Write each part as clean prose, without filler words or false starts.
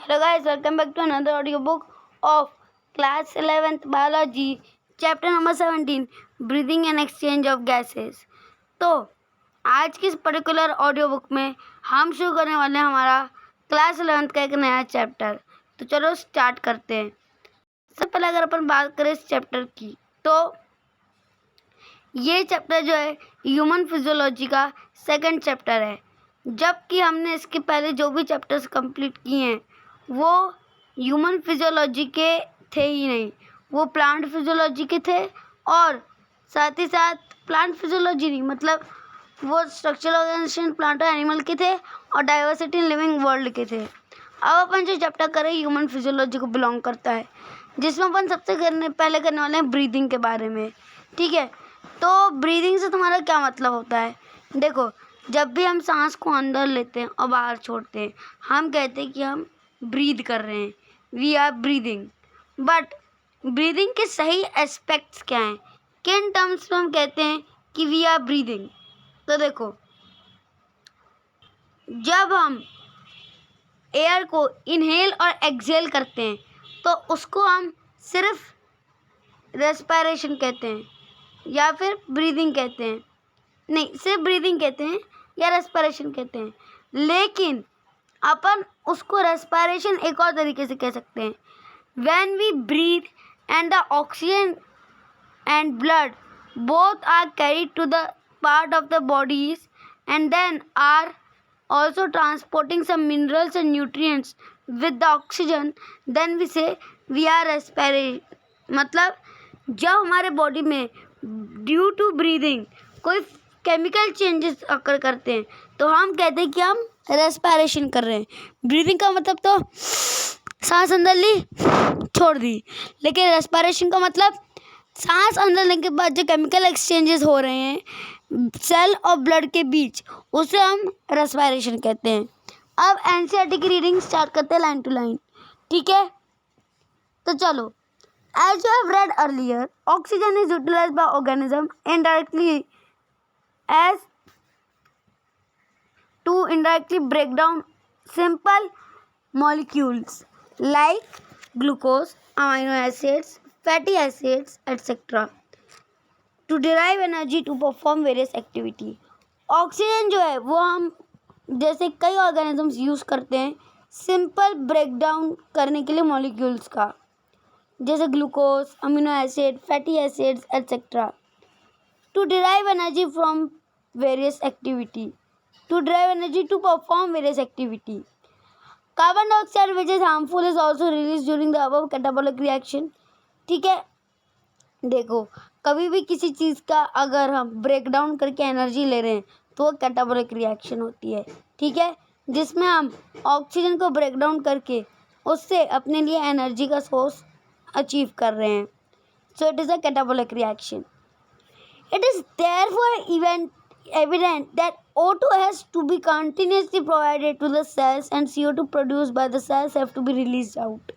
Hello guys, welcome back to another audiobook of class 11th biology, chapter number 17, breathing and exchange of gases. तो आज की इस particular audio book में हम शुरू करने वाले हैं हमारा क्लास 11th का एक नया चैप्टर। तो चलो स्टार्ट करते हैं। सबसे पहले अगर अपन बात करें इस चैप्टर की, तो ये चैप्टर जो है ह्यूमन फिजियोलॉजी का सेकंड चैप्टर है, जबकि हमने इसके पहले जो भी चैप्टर्स कंप्लीट किए हैं वो ह्यूमन फिजियोलॉजी के थे ही नहीं, वो प्लांट फिजियोलॉजी के थे। और साथ ही साथ प्लांट फिजियोलॉजी नहीं, मतलब वो स्ट्रक्चरल ऑर्गेनाइजेशन प्लांट और एनिमल के थे और डाइवर्सिटी इन लिविंग वर्ल्ड के थे। अब अपन जो चैप्टर करें ह्यूमन फिजियोलॉजी को बिलोंग करता है, जिसमें अपन सबसे पहले करने वाले हैं ब्रीदिंग के बारे में। ठीक है, तो ब्रीदिंग से तुम्हारा क्या मतलब होता है? देखो, जब भी हम सांस को अंदर लेते हैं और बाहर छोड़ते हैं, हम कहते हैं कि हम ब्रीद कर रहे हैं, we are breathing. But breathing के सही एस्पेक्ट्स क्या हैं? किन टर्म्स में हम कहते हैं कि वी आर ब्रीदिंग? तो देखो, जब हम एयर को इनहेल और एक्सहेल करते हैं तो उसको हम सिर्फ रेस्पिरेशन कहते हैं या फिर ब्रीदिंग कहते हैं। नहीं, सिर्फ ब्रीदिंग कहते हैं या रेस्पिरेशन कहते हैं, लेकिन अपन उसको रेस्पिरेशन एक और तरीके से कह सकते हैं। When we breathe and the oxygen and blood both are carried to the part of the bodies and then are also transporting some minerals and nutrients with the oxygen, then we say we are respiring। मतलब जब हमारे body में due to breathing कोई chemical changes अकर करते हैं तो हम कहते हैं कि हम रेस्पिरेशन कर रहे हैं। ब्रीदिंग का मतलब तो सांस अंदर ली छोड़ दी, लेकिन रेस्पिरेशन का मतलब सांस अंदर लेने के बाद जो केमिकल एक्सचेंजेस हो रहे हैं सेल और ब्लड के बीच, उसे हम रेस्पिरेशन कहते हैं। अब एनसीईआरटी की रीडिंग स्टार्ट करते हैं लाइन टू लाइन। ठीक है, तो चलो। As you have read earlier, oxygen is utilised by organism indirectly as to indirectly break down simple molecules like glucose, amino acids, fatty acids, etc. to derive energy to perform various activity। Oxygen जो है वो हम जैसे कई organisms use करते हैं simple break down करने के लिए मॉलिक्यूल्स का, जैसे glucose, amino acid, fatty acids etcetera, to derive energy from various activity, to derive energy to perform various activity. Carbon dioxide which is harmful is also release during the above catabolic reaction. ठीक है, देखो, कभी भी किसी चीज़ का अगर हम break down करके एनर्जी ले रहे हैं तो वो कैटाबोलिक रिएक्शन होती है। ठीक है, जिसमें हम ऑक्सीजन को ब्रेक डाउन करके उससे अपने लिए एनर्जी का सोर्स अचीव कर रहे हैं। So it is a catabolic reaction. It is therefore evident that O2 has to be continuously provided to the cells and CO2 produced by the cells have to be released out।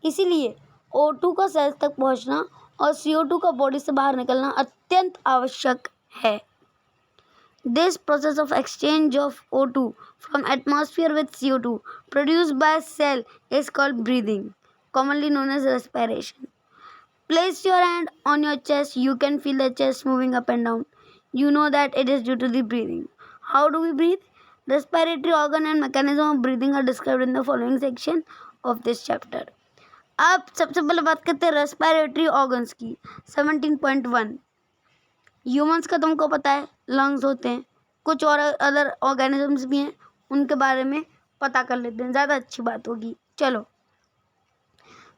इसीलिए O2 का sales तक पहुंचना और CO2 का body से बाहर निकलना अत्यंत आवश्यक है। This process of exchange of O2 from atmosphere with CO2 produced by cell is called breathing, commonly known as respiration। Place your hand on your chest, you can feel the chest moving up and down। You know that it is due to the breathing। How do we breathe? Respiratory organ and mechanism of breathing are described in the following section of this chapter। अब सबसे पहले बात करते हैं respiratory organs की। 17.1 humans का तुमको पता है लंग्स होते हैं, कुछ और अदर ऑर्गेनिजम्स भी हैं, उनके बारे में पता कर लेते हैं, ज़्यादा अच्छी बात होगी। चलो,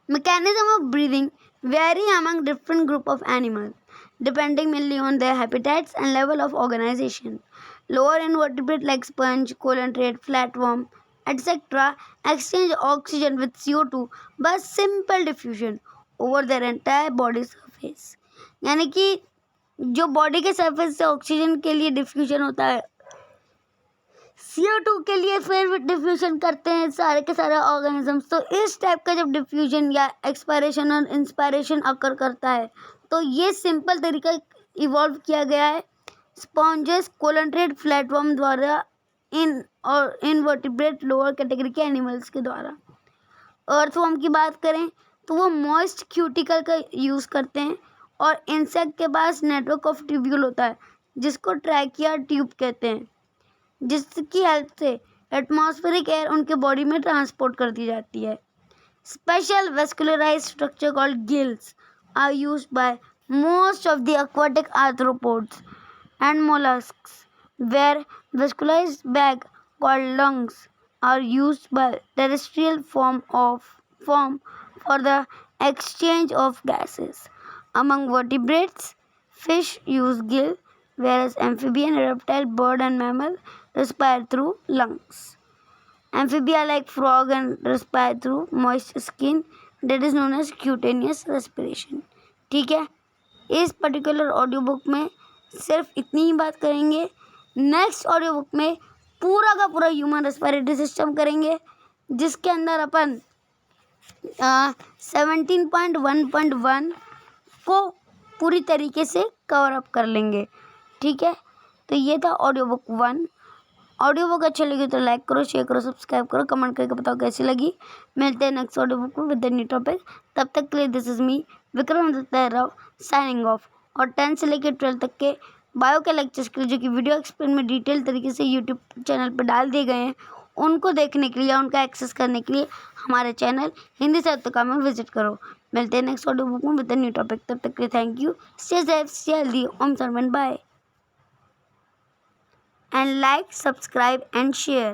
mechanism of breathing vary among different group of animals depending mainly on their habitats and level of organization। Lower invertebrate like sponge, coelenterates, flatworm, etc. exchange oxygen with CO2 by simple diffusion over their entire body surface। यानी कि जो body के surface से oxygen के लिए diffusion होता है, CO2 के लिए फिर डिफ्यूजन करते हैं सारे के सारे ऑर्गेनिजम्स। तो इस टाइप का जब डिफ्यूजन या एक्सपायरेशन और इंस्पायरेशन अकर करता है तो ये सिंपल तरीका इवॉल्व किया गया है स्पॉन्जेस, कोलेंट्रेट, फ्लैटवर्म द्वारा इन और इनवर्टिब्रेट लोअर कैटेगरी के एनिमल्स के द्वारा। अर्थवर्म की बात करें तो वो मॉइस्ट क्यूटिकल का यूज़ करते हैं, और इंसेक्ट के पास नेटवर्क ऑफ ट्यूब्यूल होता है जिसको ट्रैकिया ट्यूब कहते हैं, जिसकी हेल्प से एटमॉस्फेरिक एयर उनके बॉडी में ट्रांसपोर्ट कर दी जाती है। Special vascularised structure called gills are used by most of the aquatic arthropods and mollusks, where vascularized bag called lungs are used by terrestrial form for the exchange of gases. Among vertebrates, fish use gill, whereas amphibian, reptile, bird and mammal respire through lungs. Amphibia like frog and respire through moist skin that is known as cutaneous respiration. ठीक है, इस particular audio book में सिर्फ इतनी ही बात करेंगे। Next audio book में पूरा का पूरा ह्यूमन रेस्पिरेटरी सिस्टम करेंगे, जिसके अंदर अपन 17.1.1 को पूरी तरीके से कवर अप कर लेंगे। ठीक है, तो ये था ऑडियो बुक 1। ऑडियो बुक अच्छी लगी तो लाइक करो, शेयर करो, सब्सक्राइब करो, कमेंट करके बताओ कैसी लगी। मिलते हैं नेक्स्ट ऑडियो बुक में विद द न्यू टॉपिक। तब तक के लिए this is me Vikram Rao signing off. और 10 से लेकर 12 तक के बायो के लेक्चर्स के लिए जो कि वीडियो एक्सप्लेन में डिटेल तरीके से यूट्यूब चैनल पर डाल दिए गए हैं, उनको देखने के लिए या उनका एक्सेस करने के लिए हमारे चैनल हिंदी साहित्य में विजिट करो। मिलते हैं नेक्स्ट ऑडियो बुक में विद द न्यू टॉपिक। तब तक के लिए thank you, stay safe, stay healthy, Om servant, bye. And like, subscribe and share.